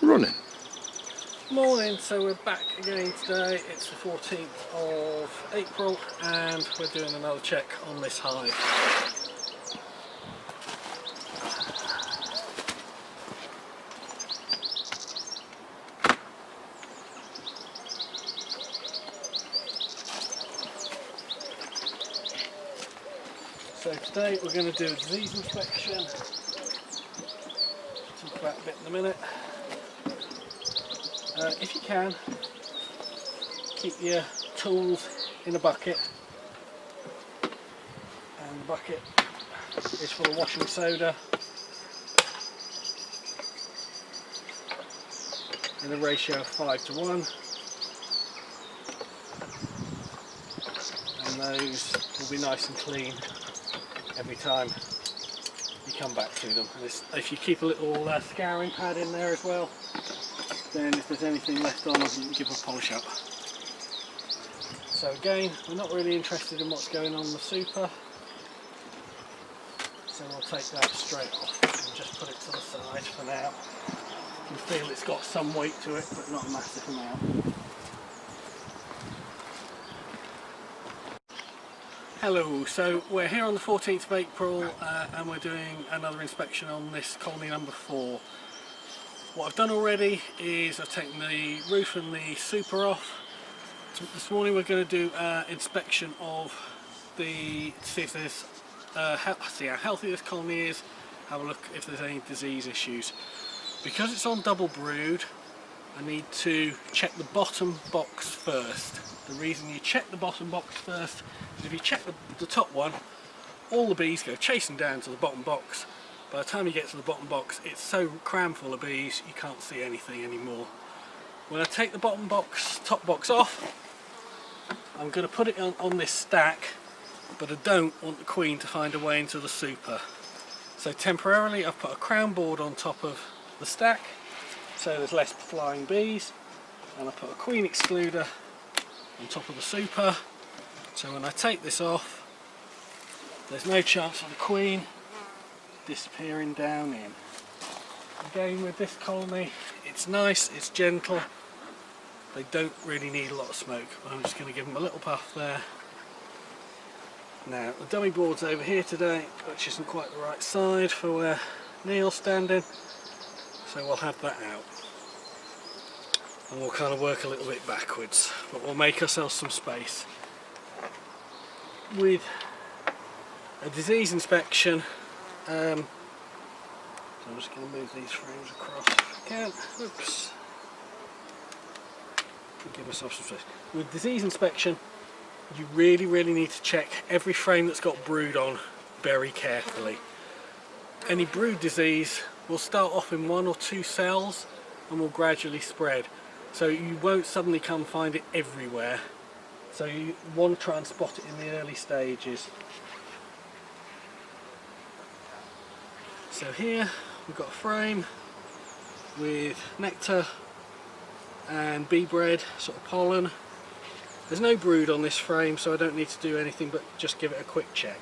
running. Morning, so we're back again today. It's the 14th of April and we're doing another check on this hive. So today we're going to do a disease inspection. Talk about a bit in a minute. If you can, keep your tools in a bucket, and the bucket is full of washing soda in a ratio of 5:1, and those will be nice and clean every time you come back to them. And if you keep a little scouring pad in there as well, then if there's anything left on, you can give a polish up. So again, we're not really interested in what's going on in the super, so we'll take that straight off and just put it to the side for now. You can feel it's got some weight to it, but not a massive amount. Hello, so we're here on the 14th of April and we're doing another inspection on this colony number 4. What I've done already is I've taken the roof and the super off. This morning we're going to do an inspection of see if there's see how healthy this colony is, have a look if there's any disease issues. Because it's on double brood, I need to check the bottom box first. The reason you check the bottom box first is if you check the top one, all the bees go chasing down to the bottom box. By the time you get to the bottom box, it's so crammed full of bees you can't see anything anymore. When I take the bottom box, top box off, I'm going to put it on this stack, but I don't want the queen to find a way into the super. So temporarily I've put a crown board on top of the stack so there's less flying bees, and I put a queen excluder on top of the super, so when I take this off there's no chance of the queen disappearing down in. Again, with this colony, it's nice, it's gentle, they don't really need a lot of smoke, but I'm just going to give them a little puff there. Now the dummy board's over here today, which isn't quite the right side for where Neil's standing, so we'll have that out and we'll kind of work a little bit backwards, but we'll make ourselves some space. With a disease inspection, so I'm just going to move these frames across if I can. Oops. Give myself some space. With disease inspection, you really need to check every frame that's got brood on very carefully. Any brood disease will start off in 1 or 2 cells and will gradually spread. So you won't suddenly come find it everywhere. So you want to try and spot it in the early stages. So here we've got a frame with nectar and bee bread, sort of pollen. There's no brood on this frame, so I don't need to do anything but just give it a quick check.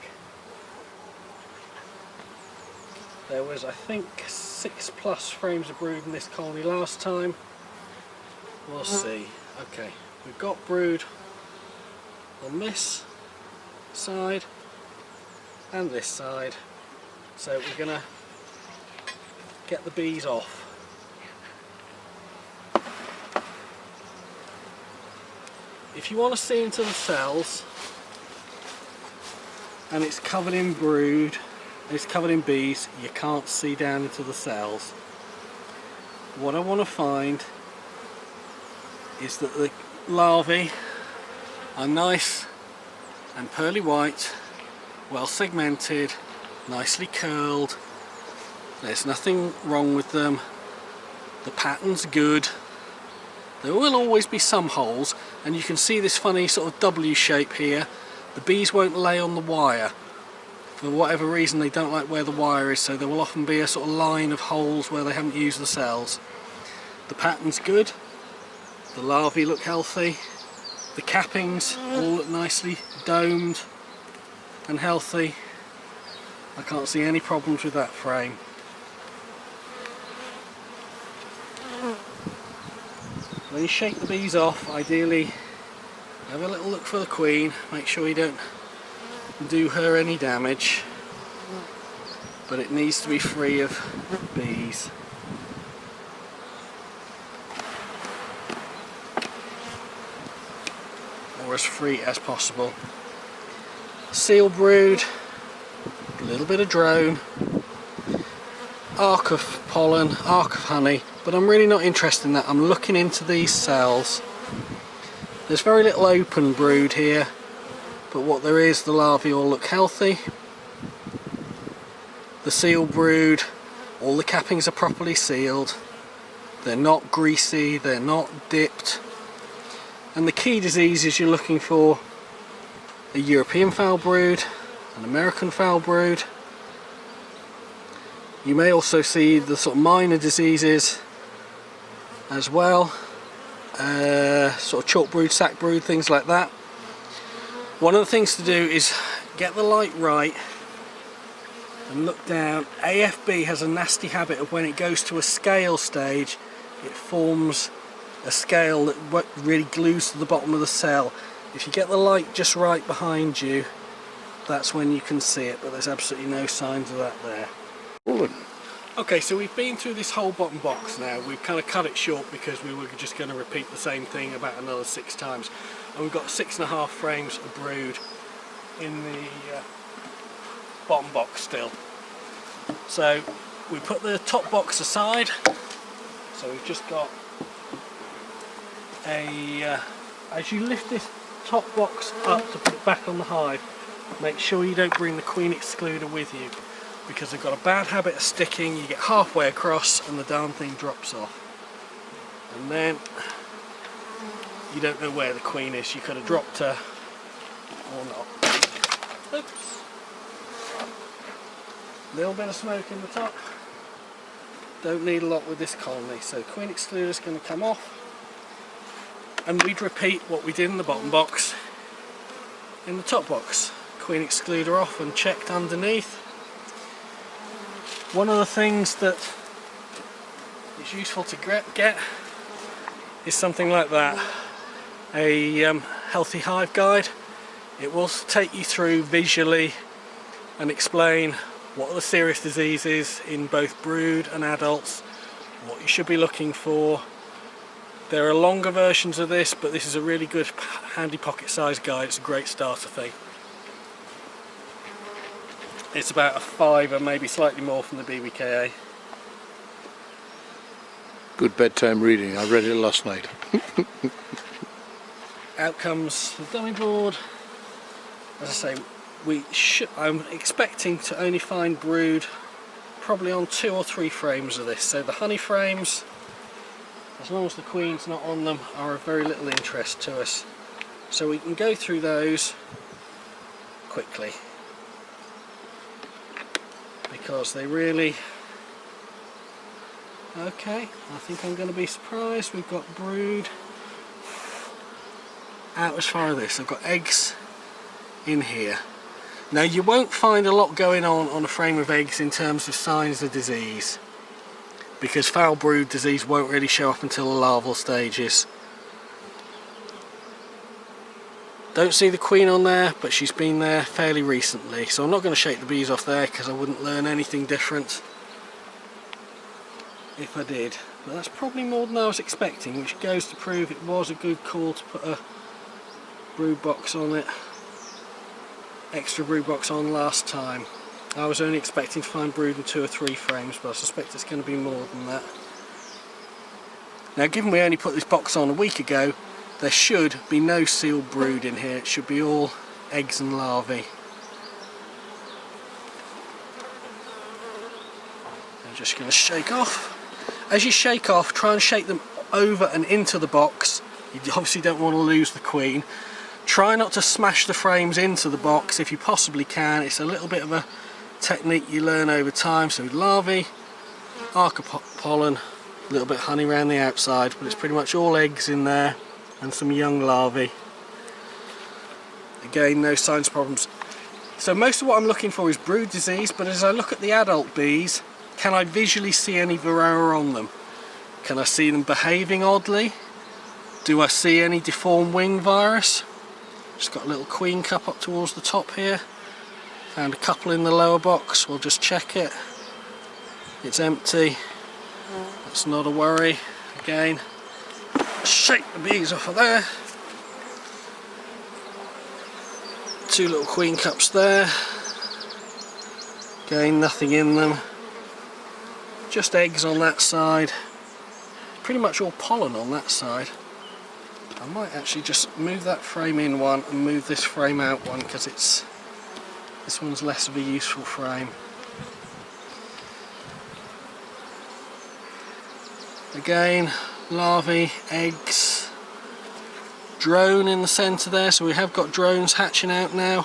There was, I think, 6+ frames of brood in this colony last time. We'll see. Okay, we've got brood on this side and this side, so we're gonna get the bees off. If you want to see into the cells and it's covered in brood, it's covered in bees, you can't see down into the cells. What I want to find is that the larvae are nice and pearly white, well segmented, nicely curled, there's nothing wrong with them, the pattern's good. There will always be some holes, and you can see this funny sort of W shape here. The bees won't lay on the wire. For whatever reason they don't like where the wire is, so there will often be a sort of line of holes where they haven't used the cells. The pattern's good, the larvae look healthy, the cappings all look nicely domed and healthy. I can't see any problems with that frame. When you shake the bees off, ideally have a little look for the queen, make sure you don't do her any damage, but it needs to be free of bees. Or as free as possible. Seal brood, a little bit of drone, arc of pollen, arc of honey, but I'm really not interested in that. I'm looking into these cells. There's very little open brood here, but what there is, the larvae all look healthy. The seal brood, all the cappings are properly sealed. They're not greasy, they're not dipped. And the key diseases you're looking for: a European foul brood, an American foul brood. You may also see the sort of minor diseases as well, sort of chalk brood, sack brood, things like that. One of the things to do is get the light right and look down. AFB has a nasty habit of, when it goes to a scale stage, it forms a scale that really glues to the bottom of the cell. If you get the light just right behind you, that's when you can see it, but there's absolutely no signs of that there. Okay, so we've been through this whole bottom box now. We've kind of cut it short because we were just going to repeat the same thing about another 6 times. And we've got 6.5 frames of brood in the bottom box still. So we put the top box aside. So we've just got as you lift this top box up to put it back on the hive, make sure you don't bring the queen excluder with you, because they've got a bad habit of sticking. You get halfway across and the darn thing drops off, and then you don't know where the queen is. You could have dropped her or not. Oops. Little bit of smoke in the top. Don't need a lot with this colony, so queen excluder is going to come off. And we'd repeat what we did in the bottom box in the top box. Queen excluder off and checked underneath. One of the things that is useful to get is something like that, a healthy hive guide. It will take you through visually and explain what are the serious diseases in both brood and adults, what you should be looking for. There are longer versions of this, but this is a really good handy pocket sized guide. It's a great starter thing. It's about a £5, maybe slightly more, from the BBKA. Good bedtime reading. I read it last night. Out comes the dummy board. As I say, I'm expecting to only find brood probably on 2 or 3 frames of this. So the honey frames, as long as the queen's not on them, are of very little interest to us. So we can go through those quickly, because they really... Okay, I think I'm going to be surprised. We've got brood out as far as this. I've got eggs in here. Now you won't find a lot going on a frame of eggs in terms of signs of disease, because foul brood disease won't really show up until the larval stages. Don't see the queen on there, but she's been there fairly recently, so I'm not going to shake the bees off there because I wouldn't learn anything different if I did. But that's probably more than I was expecting, which goes to prove it was a good call to put a brood box on it, extra brood box on last time. I was only expecting to find brood in 2 or 3 frames, but I suspect it's going to be more than that. Now, given we only put this box on a week ago, there should be no sealed brood in here. It should be all eggs and larvae. I'm just going to shake off. As you shake off, try and shake them over and into the box. You obviously don't want to lose the queen. Try not to smash the frames into the box if you possibly can. It's a little bit of a technique you learn over time. So larvae, arc of pollen, a little bit of honey around the outside, but it's pretty much all eggs in there and some young larvae. Again, no signs of problems. So most of what I'm looking for is brood disease, but as I look at the adult bees, can I visually see any varroa on them? Can I see them behaving oddly? Do I see any deformed wing virus? Just got a little queen cup up towards the top here. Found a couple in the lower box, we'll just check it. It's empty, that's not a worry. Again, shake the bees off of there. 2 little queen cups there. Again, nothing in them. Just eggs on that side. Pretty much all pollen on that side. I might actually just move that frame in one and move this frame out one, because this one's less of a useful frame. Again, larvae, eggs, drone in the centre there, so we have got drones hatching out now.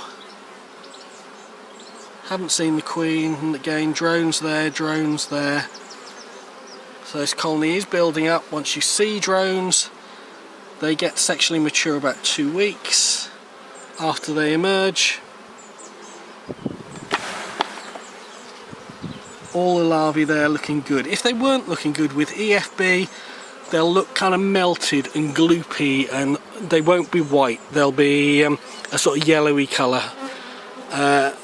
Haven't seen the queen, and again, drones there, drones there. So this colony is building up. Once you see drones, they get sexually mature about 2 weeks after they emerge. All the larvae there looking good. If they weren't looking good with EFB, they'll look kind of melted and gloopy, and they won't be white. They'll be a sort of yellowy colour.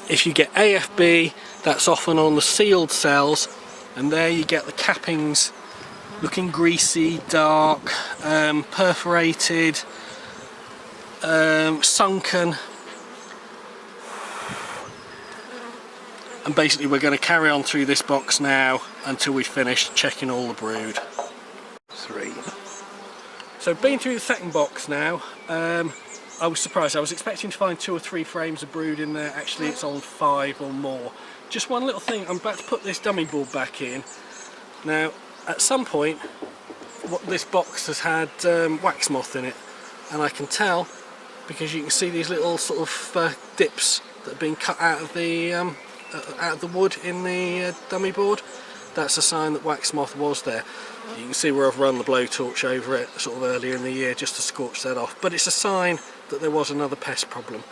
If you get AFB, that's often on the sealed cells, and there you get the cappings looking greasy, dark, perforated, sunken. And basically we're going to carry on through this box now until we've finished checking all the brood. 3. So been through the second box now. I was surprised. I was expecting to find 2 or 3 frames of brood in there. Actually it's on 5 or more. Just one little thing, I'm about to put this dummy board back in. Now at some point this box has had wax moth in it, and I can tell because you can see these little sort of dips that have been cut out of the wood in the dummy board. That's a sign that wax moth was there. You can see where I've run the blowtorch over it sort of earlier in the year just to scorch that off, but it's a sign that there was another pest problem.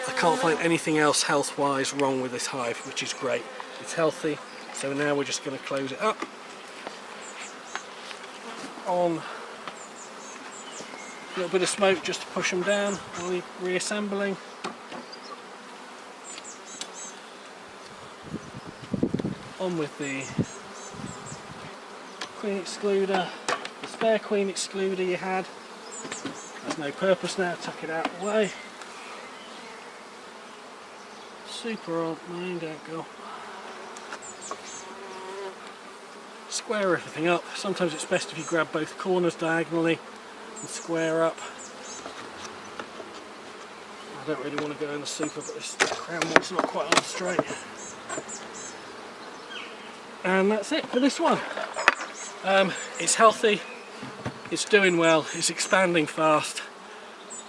I can't find anything else health wise wrong with this hive, which is great. It's healthy, so now we're just going to close it up on a little bit of smoke just to push them down while reassembling. On with the queen excluder, the spare queen excluder you had. There's no purpose now, tuck it out of the way. Super old mine, don't go. Square everything up. Sometimes it's best if you grab both corners diagonally and square up. I don't really want to go in the super, but this crown one's not quite on straight. And that's it for this one. It's healthy, it's doing well, it's expanding fast.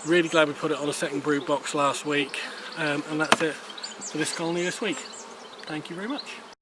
Really glad we put it on a second brood box last week, and that's it for this colony this week. Thank you very much.